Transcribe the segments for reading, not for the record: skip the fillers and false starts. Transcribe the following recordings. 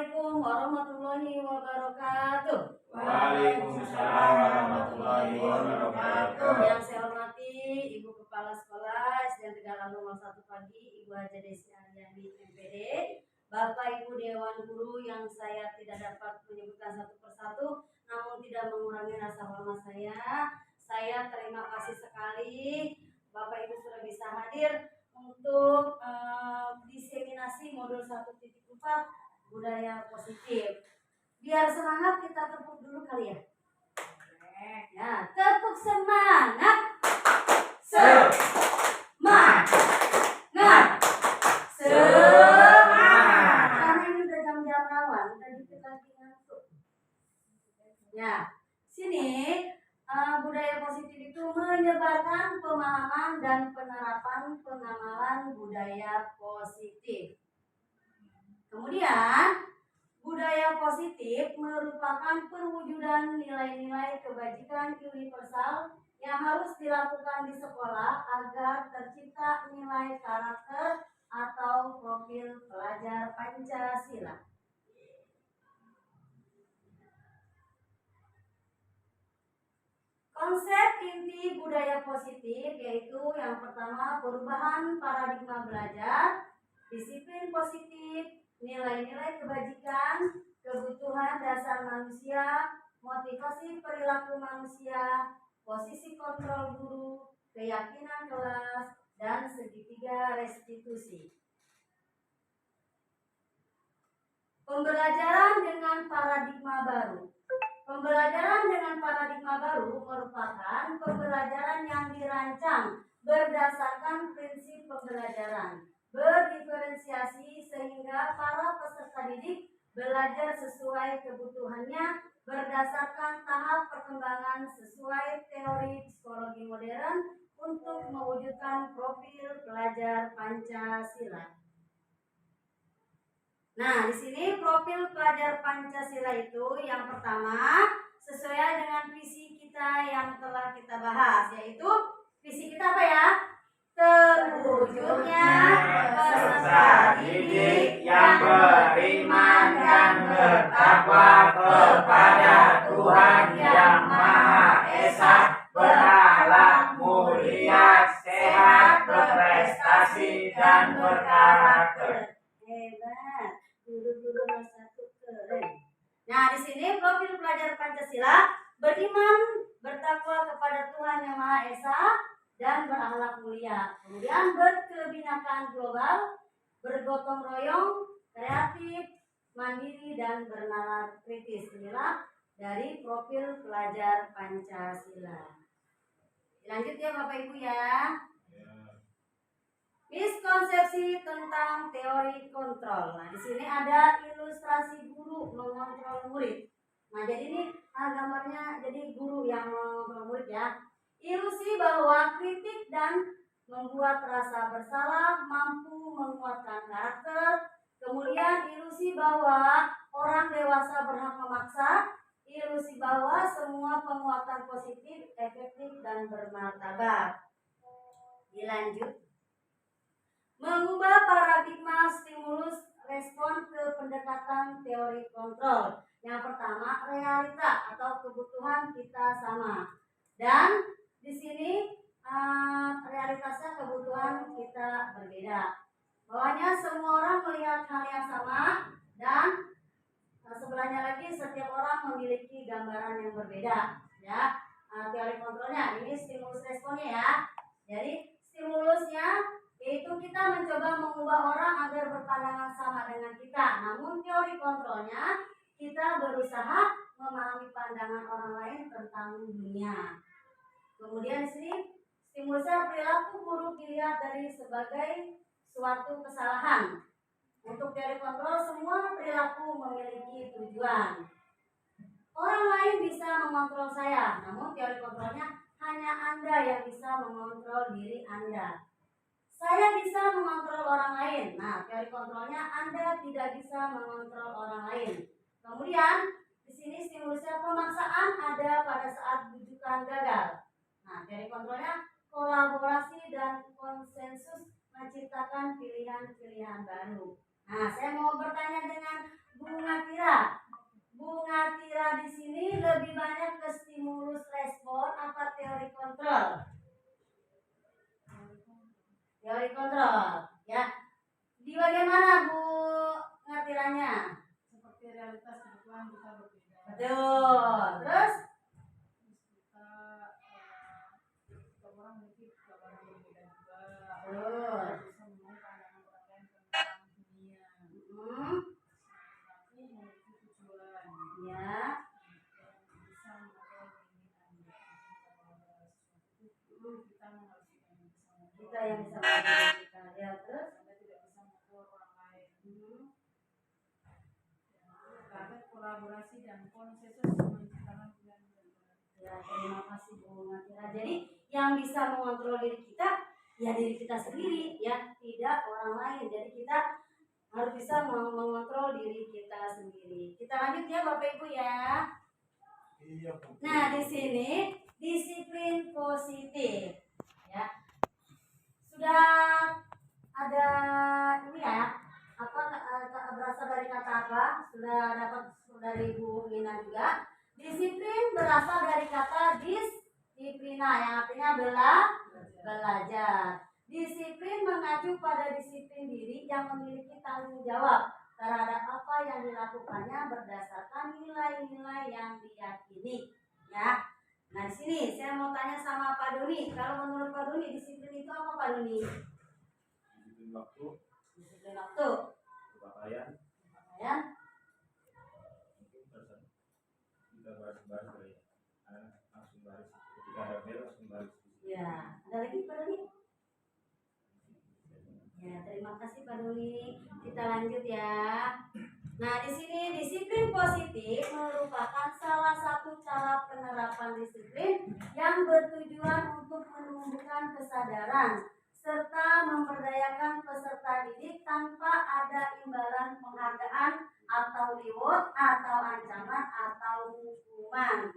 Assalamualaikum warahmatullahi wabarakatuh. Waalaikumsalam warahmatullahi wabarakatuh. Yang saya hormati Ibu Kepala Sekolah SD Tegalan nomor 1 pagi, Ibu Haja Desi Aryani MPD, Bapak Ibu Dewan Guru yang saya tidak dapat menyebutkan satu persatu, namun tidak mengurangi rasa hormat saya. Saya terima kasih sekali Bapak Ibu sudah bisa hadir untuk diseminasi modul 1.4 budaya positif. Biar semangat kita tepuk dulu kali ya. Ya, tepuk semangat. Semangat. Semangat. Karena ini udah jam-jam rawan, tadi kita lagi ngantuk. Ya, sini budaya positif itu menyebarkan pemahaman dan penerapan pengamalan budaya positif. Kemudian, budaya positif merupakan perwujudan nilai-nilai kebajikan universal yang harus dilakukan di sekolah agar tercipta nilai karakter atau profil pelajar Pancasila. Konsep inti budaya positif yaitu yang pertama perubahan paradigma belajar, disiplin positif, nilai-nilai kebajikan, kebutuhan dasar manusia, motivasi perilaku manusia, posisi kontrol guru, keyakinan kelas, dan segitiga restitusi. Pembelajaran dengan paradigma baru. Pembelajaran dengan paradigma baru merupakan pembelajaran yang dirancang berdasarkan prinsip pembelajaran, berdiferensiasi sehingga para peserta didik belajar sesuai kebutuhannya berdasarkan tahap perkembangan sesuai teori psikologi modern untuk mewujudkan profil pelajar Pancasila. Nah, di sini profil pelajar Pancasila itu yang pertama sesuai dengan visi kita yang telah kita bahas, yaitu visi kita apa ya? Terwujudnya peserta didik yang beriman dan bertakwa kepada Tuhan Yang Maha Esa, berakhlak mulia, sehat, berprestasi, dan berkarakter. Hebat. Guru-guru satu keren. Nah, di sini profil pelajar Pancasila beriman, bertakwa kepada Tuhan Yang Maha Esa dan berakhlak mulia. Kemudian berkebinekaan global, bergotong royong, kreatif, mandiri, dan bernalar kritis. Inilah dari profil pelajar Pancasila. Lanjut ya Bapak Ibu ya. Miskonsepsi tentang teori kontrol. Nah, di sini ada ilustrasi guru mengontrol murid. Nah, jadi ini gambarnya jadi guru yang mengontrol murid ya. Ilusi bahwa kritik dan membuat rasa bersalah mampu menguatkan karakter. Kemudian ilusi bahwa orang dewasa berhak memaksa. Ilusi bahwa semua penguatan positif, efektif, dan bermartabat. Dilanjut. Mengubah paradigma stimulus respon ke pendekatan teori kontrol. Yang pertama, realita atau kebutuhan kita sama. Dan di sini realitasnya kebutuhan kita berbeda. Bawahnya semua orang melihat hal yang sama dan sebelahnya lagi setiap orang memiliki gambaran yang berbeda. Ya, teori kontrolnya ini stimulus responnya ya. Jadi stimulusnya yaitu kita mencoba mengubah orang agar berpandangan sama dengan kita. Namun teori kontrolnya kita berusaha memahami pandangan orang lain tentang dunia. Kemudian di sini stimulusnya perilaku buruk dilihat dari sebagai suatu kesalahan. Untuk teori kontrol semua perilaku memiliki tujuan. Orang lain bisa mengontrol saya, namun teori kontrolnya hanya Anda yang bisa mengontrol diri Anda. Saya bisa mengontrol orang lain. Nah, teori kontrolnya Anda tidak bisa mengontrol orang lain. Kemudian di sini stimulusnya pemaksaan ada pada saat bujukan gagal. Nah, teori kontrolnya kolaborasi dan konsensus menciptakan pilihan-pilihan baru. Nah, saya mau bertanya dengan Bu bunga tiara. Bunga tiara di sini lebih banyak ke stimulus respon apa teori kontrol? Teori kontrol, ya. Di bagian mana bunga tiranya? Seperti realitas kebetulan kita berbeda. Betul. Terus? Kita orang memiliki gambaran berbeda juga. Betul. Bisa memiliki pandangan orang lain tentang dunia. Aku memiliki tujuan. Ya. Bisa mengatur keinginan kita menghasilkan Kita yang bisa mengatur kita. Ya, terus? Anda tidak bisa mengatur orang lain. Target kolaborasi dan konsensus menciptakan pilihan berbeda. Ya, terima kasih Bu Natira. Jadi yang bisa mengontrol diri kita ya diri kita sendiri, ya, tidak orang lain. Jadi kita harus bisa mengontrol diri kita sendiri. Kita lanjut ya Bapak Ibu ya. Iya, Bu. Nah, di sini disiplin positif. Ya. Sudah ada ini ya. Berasal dari kata apa? Sudah dapat dari Bu Mina juga. Disiplin berasal dari kata disiplina yang artinya belajar. Disiplin mengacu pada disiplin diri yang memiliki tanggung jawab terhadap apa yang dilakukannya berdasarkan nilai-nilai yang diyakini. Ya. Nah, di sini saya mau tanya sama Pak Doni. Kalau menurut Pak Doni disiplin itu apa Pak Doni? Disiplin waktu, Disiplin waktu. pakaian, Ya. mungkin persen. Kita baris-baris kali ya. Langsung baris. Ketika ada bel langsung baris. Ya, ada lagi Pak Doni? Ya, terima kasih Pak Doni. Kita lanjut ya. Nah, di sini disiplin positif merupakan salah satu cara penerapan disiplin yang bertujuan untuk menumbuhkan kesadaran serta memberdayakan peserta didik tanpa ada imbalan penghargaan atau reward atau ancaman atau hukuman.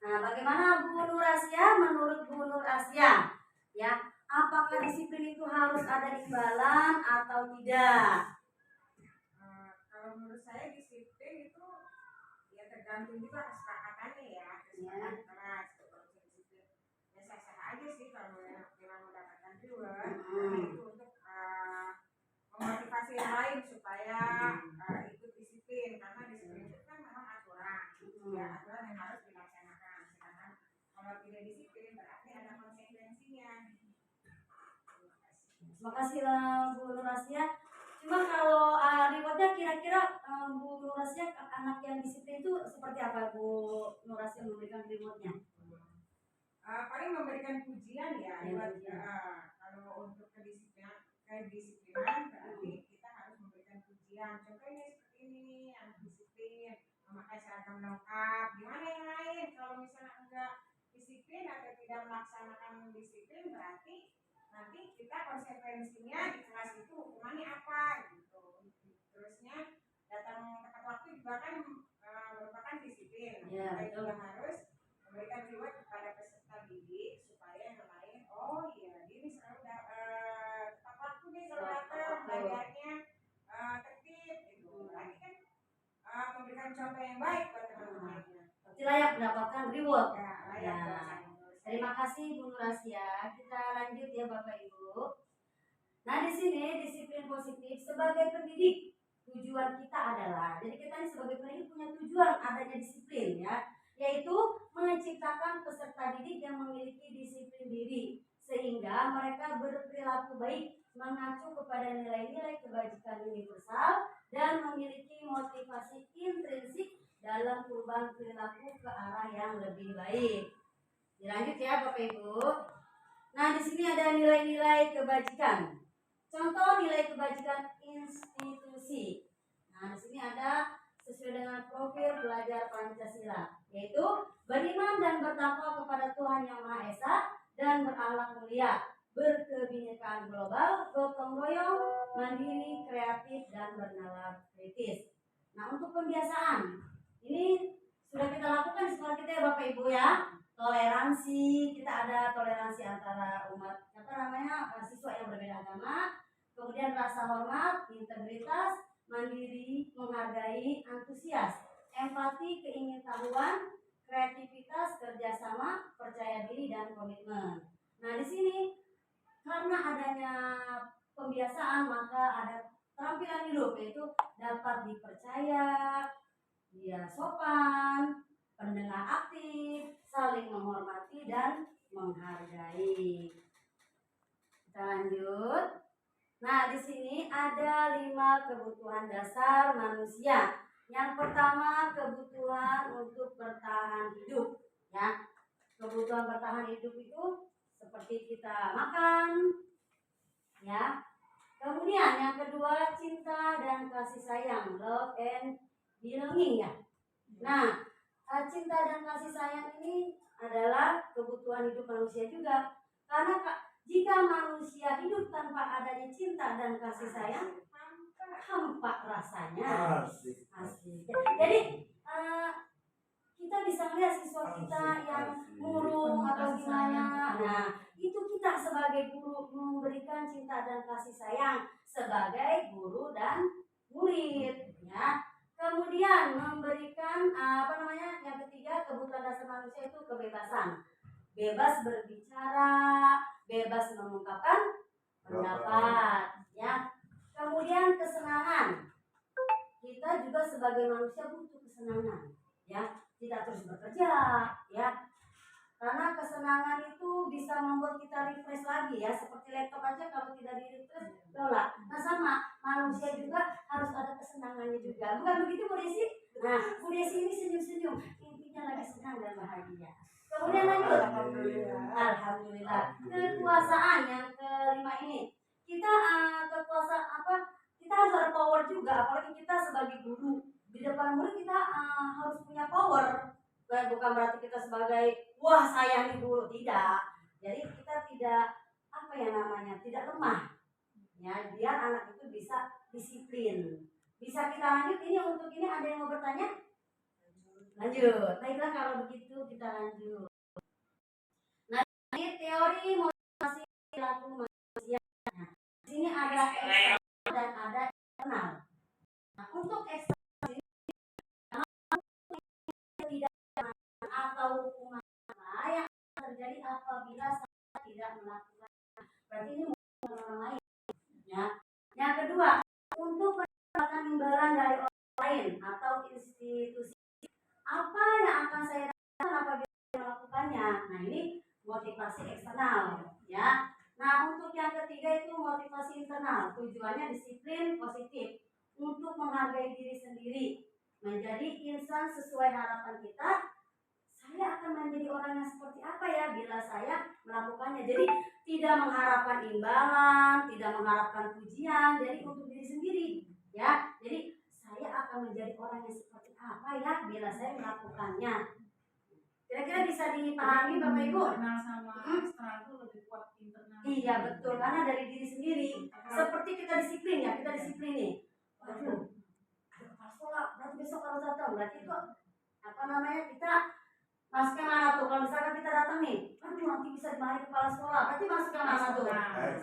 Nah, bagaimana Bu Nur Asia? Menurut Bu Nur Asia, ya, apakah disiplin itu harus ada imbalan atau tidak? Kalau menurut saya disiplin itu ya tergantung juga kesepakatannya ya, kesepakatan keras disiplin. Ya sah-sah aja sih kalau memang mendapatkan reward, karena itu untuk memotivasi yang lain supaya ikut disiplin, karena disiplin itu kan memang aturan, ya aturan yang harus dilaksanakan. Sedangkan kalau tidak disiplin berarti ada konsekuensinya. Terima kasih Bu Nur Asia. Cuma kalau rewardnya kira-kira Bu Nur Asia anak yang disiplin itu seperti apa Bu Nur Asia memberikan rewardnya? Paling memberikan pujian ya, kalau untuk kedisiplinan berarti kita harus memberikan pujian. Contohnya seperti ini, yang disiplin memakai seragam lengkap. Gimana yang lain? Kalau misalnya enggak disiplin atau tidak melaksanakan disiplin, berarti nanti kita konsekuensinya di kelas itu hukumannya apa gitu. Terusnya datang tepat waktu juga kan merupakan disiplin. Kita juga harus memberikan reward kepada peserta didik supaya yang lain, oh iya ini selalu tepat waktu nih kalau datang, belajarnya tertib gitu. Berarti kan memberikan contoh yang baik buat teman-temannya. Berarti layak mendapatkan reward. Ya, layak buat saya. Terima kasih Bu Nur Asia. Kita lanjut ya Bapak Ibu. Nah, di sini disiplin positif sebagai pendidik. Tujuan kita adalah, jadi kita ini sebagai pendidik punya tujuan adanya disiplin ya, yaitu menciptakan peserta didik yang memiliki disiplin diri sehingga mereka berperilaku baik, mengacu kepada nilai-nilai kebajikan universal dan memiliki motivasi intrinsik dalam perubahan perilaku ke arah yang lebih baik. Dilanjut ya Bapak Ibu. Nah, di sini ada nilai-nilai kebajikan. Contoh nilai kebajikan institusi. Nah, di sini ada sesuai dengan profil pelajar Pancasila, yaitu beriman dan bertakwa kepada Tuhan Yang Maha Esa dan berakhlak mulia, berkebinekaan global, gotong royong, mandiri, kreatif, dan bernalar kritis. Nah, untuk pembiasaan ini sudah kita lakukan di sekolah kita ya Bapak Ibu ya. Toleransi, kita ada toleransi antara umat siswa yang berbeda agama, kemudian rasa hormat, integritas, mandiri, menghargai, antusias, empati, keingintahuan, kreativitas, kerjasama, percaya diri, dan komitmen. Nah, di sini karena adanya pembiasaan maka ada keterampilan hidup, yaitu dapat dipercaya, dia sopan, pendengar aktif, saling menghormati dan menghargai. Kita lanjut. Nah, di sini ada 5 kebutuhan dasar manusia. Yang pertama, kebutuhan untuk bertahan hidup, ya. Kebutuhan bertahan hidup itu seperti kita makan, ya. Kemudian yang kedua, cinta dan kasih sayang, love and belonging, ya. Nah, cinta dan kasih sayang ini adalah kebutuhan hidup manusia juga. Karena jika manusia hidup tanpa adanya cinta dan kasih sayang, hampa rasanya. Asik. Jadi kita bisa melihat siswa kita yang murung atau gimana. Nah, itu kita sebagai guru memberikan cinta dan kasih sayang sebagai guru dan murid, ya. Kemudian memberikan yang ketiga, kebutuhan dasar manusia itu kebebasan. Bebas berbicara, bebas mengungkapkan pendapat, ya. Kemudian kesenangan. Kita juga sebagai manusia butuh kesenangan, ya. Tidak terus bekerja, ya. Karena kesenangan itu bisa membuat kita refresh lagi, ya. Seperti laptop aja kalau tidak di-refresh, dolar. Nah, sama manusia juga harus ada kesenangannya juga. Bukan begitu, Bu Desi? Nah, Bu Desi ini senyum-senyum, intinya lagi senang dan bahagia. Kemudian lanjut. Alhamdulillah. Kekuasaan yang kelima ini. Kita kekuasaan kita harus ada power juga, apalagi kita sebagai guru. Di depan murid kita harus punya power. Bukan berarti kita sebagai wah saya nih guru, tidak. Jadi kita tidak tidak lemah. Ya, biar anak itu bisa disiplin. Bisa kita lanjut ini, untuk ini ada yang mau bertanya? Lanjut. Baiklah, kalau begitu kita lanjut. Nah, ini teori motivasi perilaku manusia. Nah, di sini ada eksternal dan ada internal. Nah, untuk eksternal ini tidak atau hukuman yang terjadi apabila saya tidak melakukan. Berarti ini orang lain, ya. Yang kedua, untuk mendapatkan imbalan dari orang lain atau institusi, apa yang akan saya lakukan apabila melakukannya. Nah, ini motivasi eksternal, ya. Nah, untuk yang ketiga itu motivasi internal. Tujuannya disiplin positif untuk menghargai diri sendiri, menjadi insan sesuai harapan kita. Saya akan menjadi orang yang seperti apa ya bila saya melakukannya. Jadi tidak mengharapkan imbalan, tidak mengharapkan pujian. Jadi untuk diri sendiri, ya. Jadi saya akan menjadi orang yang seperti apa ya bila saya melakukannya. Kira-kira bisa dipahami Bapak Ibu? Internal sama eksternal itu lebih kuat internal. Iya betul, karena dari diri sendiri. Seperti kita disiplin, ya, kita disiplin nih. Waduh, ada kepala sekolah, berarti besok harus datang. Berarti itu kita masuk ke mana tuh? Kalau misalkan kita datang nih, aduh nanti bisa dimarahi kepala sekolah, berarti masuk ke mana tuh?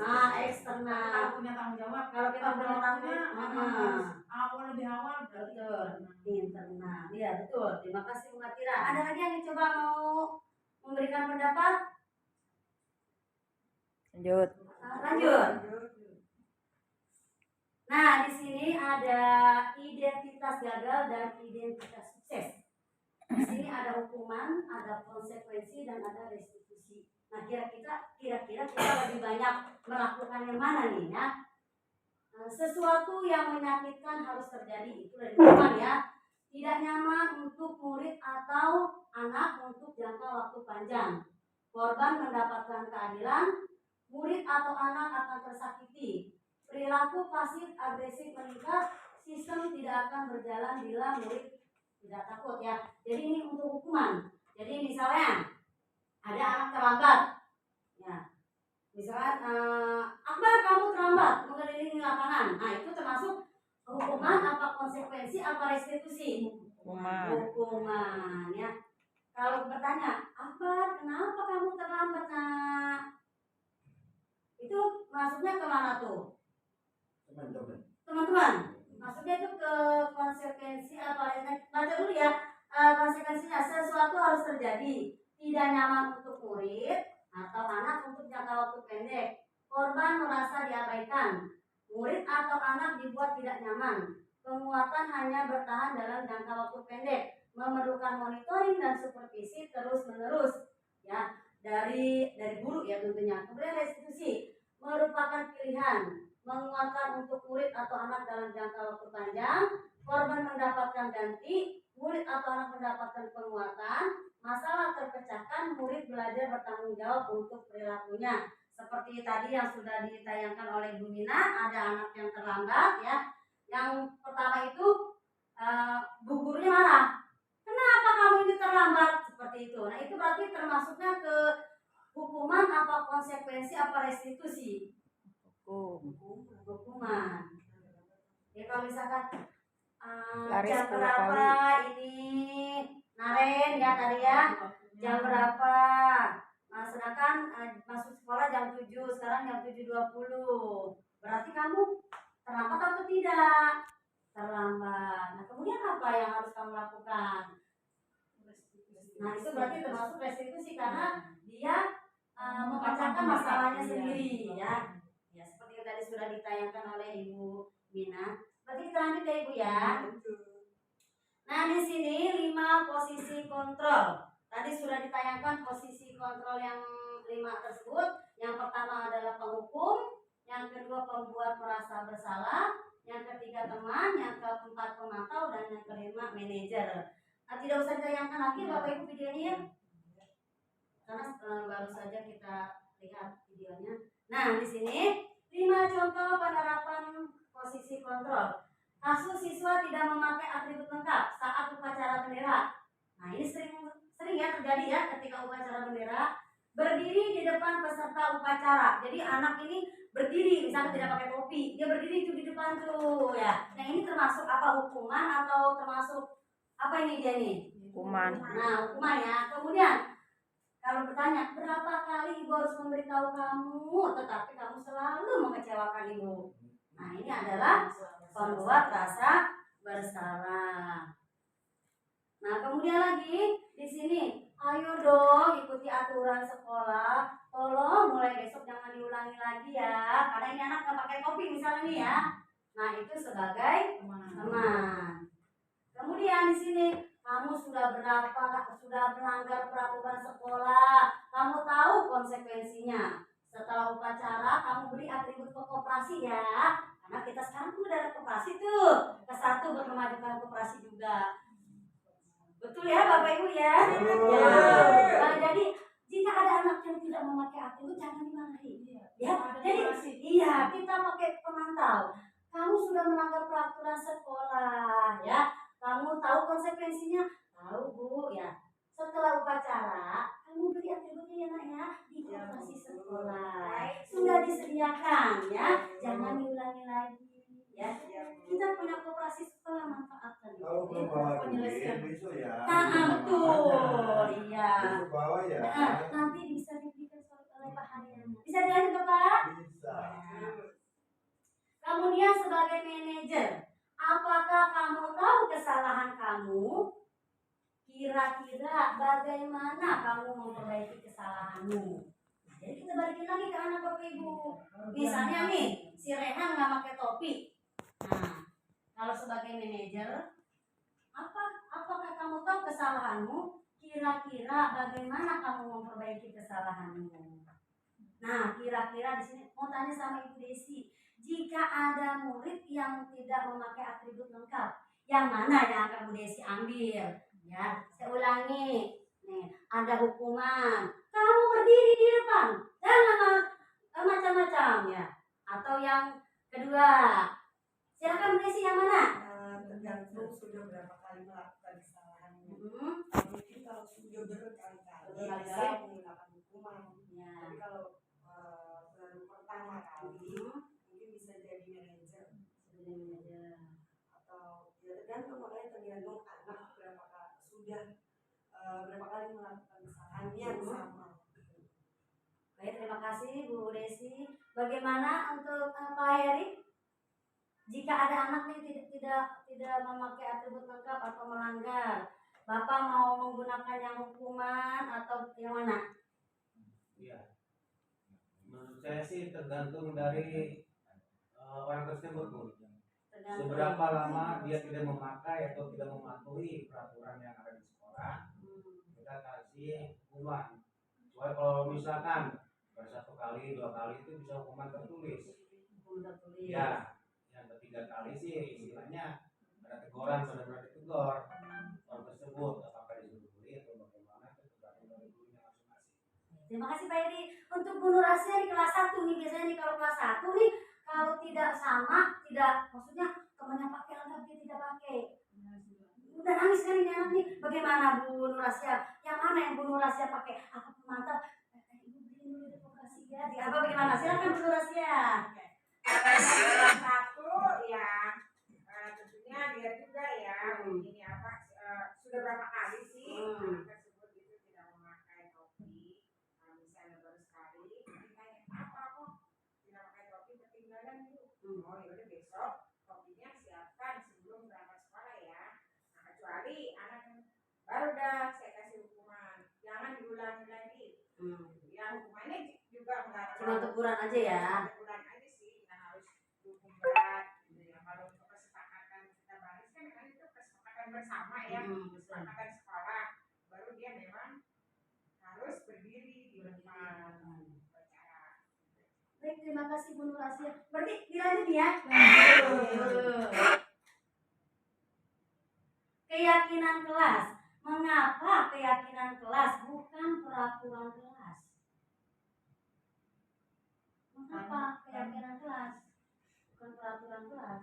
Nah, eksternal. Kalau punya tanggung jawab, Kalau kita punya tanggung jawab, lebih awal betul. Internal, iya betul. Terima kasih Bu Matira. Ada lagi yang coba mau memberikan pendapat? Lanjut. Lanjut. Nah, di sini ada identitas gagal dan identitas sukses. Di sini ada hukuman, ada konsekuensi, dan ada restitusi. Nah, kira-kira kita lebih banyak melakukan yang mana nih, ya? Sesuatu yang menyakitkan harus terjadi, itu dari hukuman, ya. Tidak nyaman untuk murid atau anak untuk jangka waktu panjang. Korban mendapatkan keadilan, murid atau anak akan tersakiti. Perilaku pasif agresif meningkat, sistem tidak akan berjalan bila murid tidak takut, ya. Jadi ini untuk hukuman. Jadi misalnya ada anak terlambat, ya. Misalnya Akbar kamu terlambat mengelilingi lapangan. Nah, itu termasuk hukuman apa konsekuensi apa restitusi? Hukuman, ya. Kalau bertanya, Akbar kenapa kamu terlambat, nak? Itu maksudnya kemana tuh? Teman-teman. Maksudnya itu konsekuensi apa? Baca dulu ya. Konsekuensinya sesuatu harus terjadi. Tidak nyaman untuk murid atau anak untuk jangka waktu pendek. Korban merasa diabaikan. Murid atau anak dibuat tidak nyaman. Penguatan hanya bertahan dalam jangka waktu pendek. Memerlukan monitoring dan supervisi terus-menerus. Ya, dari guru ya tentunya. Kemudian restitusi merupakan pilihan. Menguatkan untuk murid atau anak dalam jangka waktu panjang, korban mendapatkan ganti, murid atau anak mendapatkan penguatan, masalah terpecahkan, murid belajar bertanggung jawab untuk perilakunya. Seperti tadi yang sudah ditayangkan oleh Bu Mina, ada anak yang terlambat ya. Yang pertama itu bu gurunya marah. Kenapa kamu ini terlambat? Seperti itu. Nah itu berarti termasuknya ke hukuman apa konsekuensi apa restitusi? Hukuman. Ya kalau misalkan jam berapa ini Naren ya tadi ya, jam berapa? Nah, sedangkan masuk sekolah jam 7, sekarang jam 7.20. Berarti kamu terlambat atau tidak? Terlambat. Nah kemudian apa yang harus kamu lakukan? Nah itu berarti termasuk restitusi karena dia memecahkan masalahnya sendiri ya. Ya seperti yang tadi sudah ditayangkan oleh Ibu Mina. Berarti kita lanjut ya Ibu ya. Nah di sini 5 posisi kontrol. Tadi sudah ditayangkan posisi kontrol yang 5 tersebut. Yang pertama adalah penghukum, yang kedua pembuat merasa bersalah, yang ketiga teman, yang keempat pemantau, dan yang kelima manajer. Nah, tidak usah ditayangkan lagi Bapak Ibu videonya ya. Karena baru saja kita lihat videonya. Nah, di sini 5 contoh penerapan posisi kontrol. Kasus siswa tidak memakai atribut lengkap saat upacara bendera. Nah, ini sering ya terjadi ya ketika upacara bendera. Berdiri di depan peserta upacara. Jadi anak ini berdiri, misalnya tidak pakai topi, dia berdiri itu di depan tuh ya. Nah, ini termasuk apa hukuman atau termasuk apa ini dia nih? Hukuman. Nah, hukuman ya. Kemudian kalau bertanya, berapa kali ibu harus memberitahu kamu, tetapi kamu selalu mengecewakan ibu. Nah, ini adalah pembuat rasa bersalah. Nah, kemudian lagi di sini, ayo dong ikuti aturan sekolah. Tolong mulai besok jangan diulangi lagi ya. Karena ini anak nggak pakai topi misalnya nih ya. Nah, itu sebagai teman. Kemudian di sini kamu sudah melanggar peraturan sekolah. Kamu tahu konsekuensinya. Setelah upacara kamu beri atribut ke koperasi ya. Karena kita sekarang udah ada koperasi tuh. Ke-1 buat memajukan koperasi juga. Betul ya Bapak Ibu ya? Ya. Nah, jadi jika ada anak yang tidak memakai atribut jangan dimarahi. Ya. Jadi iya kita pakai pemantau. Kamu sudah melanggar peraturan sekolah ya. Kamu tahu konsekuensinya? Tahu Bu ya. Setelah upacara, kamu beri atributnya ya nak ya di koperasi sekolah. Sudah disediakan ya. Jangan diulangi lagi ya. Kita punya koperasi sekolah manfaatkan. Kalau belum bawa duit besok ya. Betul. Iya. Besok bawa ya. Nanti bisa diberikan oleh Pak Haryana. Bisa dilanjut Bapak? Bisa. Kemudian sebagai manajer, apakah kamu tahu kesalahan kamu? Kira-kira bagaimana kamu memperbaiki kesalahanmu? Nah, jadi kita balikin lagi ke anak Bapak Ibu. Misalnya nih, si Rehan nggak pakai topi. Nah, kalau sebagai manajer, apakah kamu tahu kesalahanmu? Kira-kira bagaimana kamu memperbaiki kesalahanmu? Nah, kira-kira di sini mau tanya sama Ibu Desi. Jika ada murid yang tidak memakai atribut lengkap, yang mana yang akan Bu Desi ambil? Ya, saya ulangi. Nih, ada hukuman. Kamu berdiri di depan, jangan macam-macam ya. Atau yang kedua, silakan Bu Desi yang mana? Tergantung sudah berapa kali melakukan kesalahannya. Mungkin kalau sudah berkali-kali bisa menggunakan hukuman. Ya. Tapi kalau baru pertama kali mungkin bisa jadi manajer atau ya tergantung, makanya tergantung anak berapa kali melakukan kesalahan yang sama. Baik, terima kasih Bu Desi. Bagaimana untuk Pak Heri? Jika ada anak nih tidak memakai atribut lengkap atau melanggar, Bapak mau menggunakan yang hukuman atau yang mana? Iya. Menurut saya sih tergantung dari orang tersebut, Bu. Tergantung. Seberapa lama dia tidak memakai atau tidak mematuhi peraturan yang ada di sekolah, kita kasih hukuman. Soalnya kalau misalkan baru 1 kali, 2 kali itu bisa hukuman tertulis. Ya, yang ketiga kali sih istilahnya ada teguran, benar-benar ditegur orang tersebut, apakah disuruh beli atau bagaimana, itu tergantung dari gurunya masing-masing. Terima kasih Pak Edi. Untuk Bu Nur Asia di kelas 1 nih, biasanya nih kalau kelas 1 nih, kalau tidak sama, maksudnya temannya pakai lengkap dia tidak pakai. Udah nangis kan ini anak nih. Bagaimana Bu Nur Asia? Yang mana yang Bu Nur Asia pakai? Aku mantap. Ibu beli dulu deh kasih ya. Di apa bagaimana? Silakan Bu Nur Asia. Kelas 1 ya tentunya dia juga ya ini apa sudah berapa kali sih anak tersebut itu tidak memakai topi. Misalnya baru sekali ditanya apa kok tidak pakai topi ketinggalan Bu. Oh ya udah besok topinya siapkan sebelum berangkat sekolah ya. Nah, kecuali anak yang baru dah saya kasih hukuman jangan diulangi lagi. Ya hukumannya juga enggak Cuma teguran aja ya. teguran aja sih, nggak harus hukum berat gitu ya. Kalau untuk kesepakatan kita baris kan itu kesepakatan bersama ya, kesepakatan sekolah, baru dia memang harus berdiri di depan bicara. Baik, terima kasih Bu Nur Asia. Berarti dilanjut ya. Keyakinan kelas. Mengapa keyakinan kelas bukan peraturan kelas? Mengapa keyakinan kelas bukan peraturan kelas?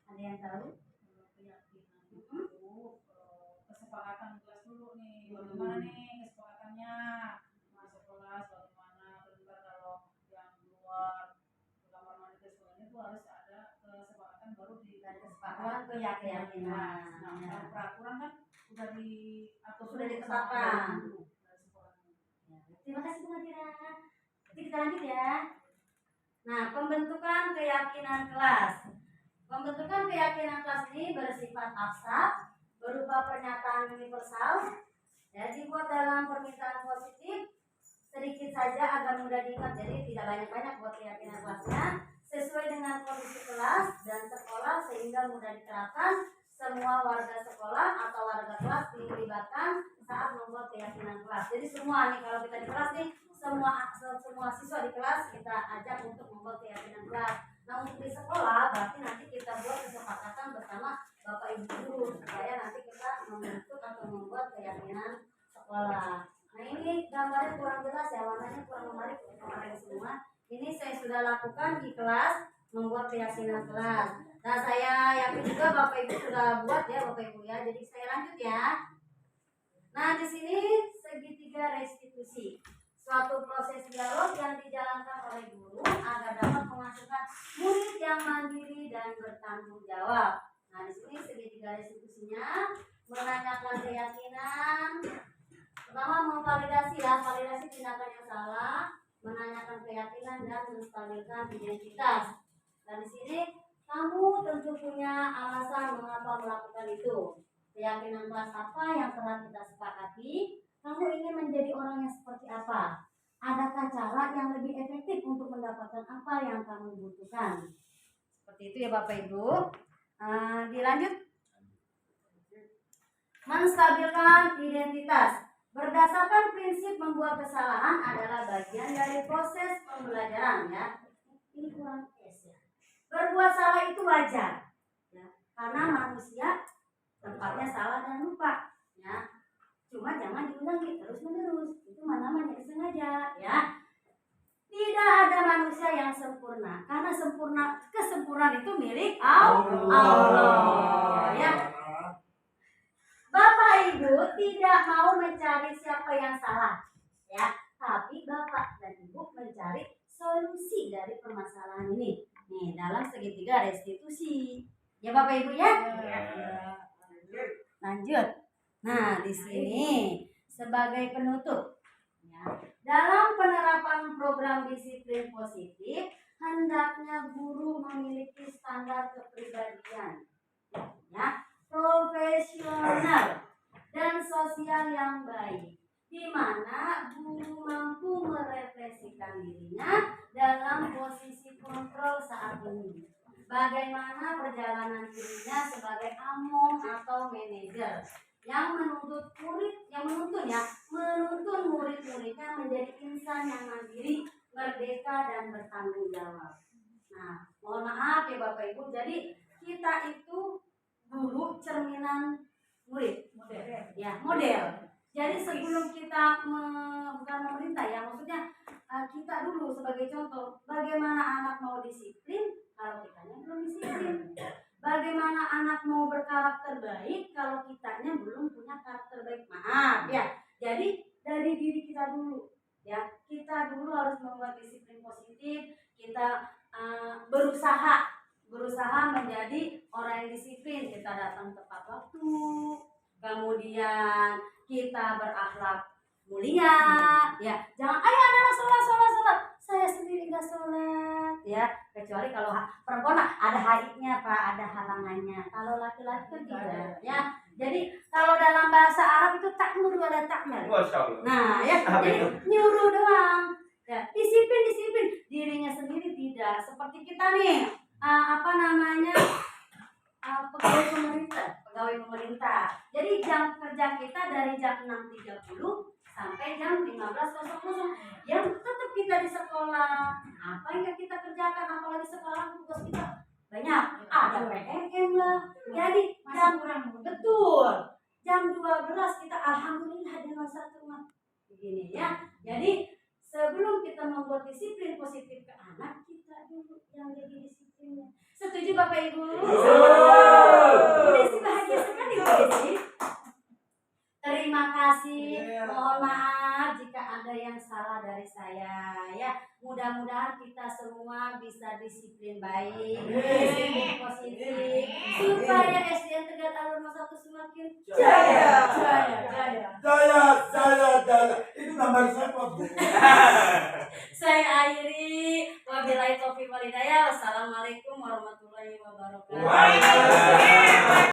Ada yang tahu? Keyakinan itu kesepakatan kelas dulu nih. Bagaimana nih kesepakatannya? Masuk kelas bagaimana? Bentar kalau yang luar kamar mandi ke sekolah itu harus ada kesepakatan baru Dari kesepakatan keyakinan. Nah, kalau peraturan kan sudah diatur, Sudah ditetapkan. dulu dari sekolahnya. Terima kasih Bu Nadira. Nanti kita lanjut ya. Nah, pembentukan keyakinan kelas. Pembentukan keyakinan kelas ini bersifat abstrak, berupa pernyataan universal, ya, dibuat dalam permintaan positif, sedikit saja agar mudah diingat, jadi tidak banyak-banyak buat keyakinan kelasnya, sesuai dengan kondisi kelas dan sekolah sehingga mudah diterapkan. Semua warga sekolah atau warga kelas dilibatkan saat membuat keyakinan kelas. Jadi semua nih kalau kita di kelas nih, semua siswa di kelas kita ajak untuk membuat keyakinan kelas. Nah untuk di sekolah berarti nanti kita buat kesepakatan bersama Bapak Ibu guru supaya nanti kita membentuk atau membuat keyakinan sekolah. Nah ini gambarnya kurang jelas ya, warnanya kurang menarik untuk kalian semua. Ini saya sudah lakukan di kelas membuat keyakinan kelas. Nah saya yakin juga Bapak Ibu sudah buat ya Bapak Ibu ya. Jadi saya lanjut ya. Nah di sini segitiga restitusi, suatu proses dialog yang dijalankan oleh guru agar dapat menghasilkan murid yang mandiri dan bertanggung jawab. Nah di sini segitiga restitusinya menanyakan keyakinan. Pertama memvalidasi ya, validasi tindakan yang salah, menanyakan keyakinan dan menstabilkan identitas. Dan di sini kamu tentu punya alasan mengapa melakukan itu. Keyakinan kelas apa yang telah kita sepakati? Kamu ingin menjadi orang yang seperti apa? Adakah cara yang lebih efektif untuk mendapatkan apa yang kamu butuhkan? Seperti itu ya Bapak Ibu. Dilanjut. Menstabilkan identitas. Berdasarkan prinsip membuat kesalahan adalah bagian dari proses pembelajaran ya. Ini kurang S ya. Berbuat salah itu wajar ya, karena manusia tempatnya salah dan lupa ya. Cuma jangan diulangi terus menerus, itu namanya disengaja ya. Tidak ada manusia yang sempurna, karena kesempurnaan itu milik Allah ya. Bapak Ibu tidak mau mencari siapa yang salah ya, tapi Bapak dan Ibu mencari solusi dari permasalahan ini. Nih dalam segitiga restitusi. Ya Bapak Ibu ya. Lanjut. Nah, di sini sebagai penutup ya. Dalam penerapan program disiplin positif hendaknya guru memiliki standar kepribadian, ya, profesional dan sosial yang baik, di mana guru mampu merefleksikan dirinya dalam posisi kontrol saat ini. Bagaimana perjalanan dirinya sebagai among atau manajer yang menuntun murid-muridnya menjadi insan yang mandiri, merdeka dan bertanggung jawab. Nah, mohon maaf ya Bapak Ibu, jadi kita itu guru cerminan murid, model. Jadi sebelum kita bukan memerintah ya, maksudnya kita dulu sebagai contoh, bagaimana anak mau disiplin kalau kitanya belum disiplin. Bagaimana anak mau berkarakter baik kalau kitanya belum punya karakter baik. Maaf ya. Jadi dari diri kita dulu ya. Kita dulu harus membuat disiplin positif. Kita berusaha menjadi orang yang disiplin. Kita datang tepat waktu. Kemudian kita berakhlak mulia ya. Jangan ayo anak sholat. Saya sendiri nggak sholat ya, kecuali kalau perempuan ada haidnya Pak, ada halangannya. Kalau laki-laki kan tidak ya. Jadi kalau dalam bahasa Arab itu ta'mur wala ta'mal. Nah ya, jadi nyuruh doang ya. Disiplin dirinya sendiri tidak. Seperti kita nih pegawai pemerintah. Jadi jam kerja kita dari jam 6.30 sampai jam 15.00. Yang tetap kita di sekolah. Apa yang kita kerjakan, apalagi sekolah tugas kita banyak. Ada PNM lah. Jadi jam 12 kita alhamdulillah dengan satu begini ya. Jadi sebelum kita membuat disiplin positif ke anak, kita dulu yang jadi disiplinnya. Setuju Bapak Ibu? Udah sih bahagia sekali Bu Desi. Terima kasih. Mohon maaf jika ada yang salah dari saya ya. Mudah-mudahan kita semua bisa disiplin baik, disiplin positif, supaya SDN Tegal Alur 1 semakin jaya. Itu gambar siapa Bu? Saya akhiri. Wabillahi taufiq wal hidayah. Wassalamualaikum warahmatullahi wabarakatuh.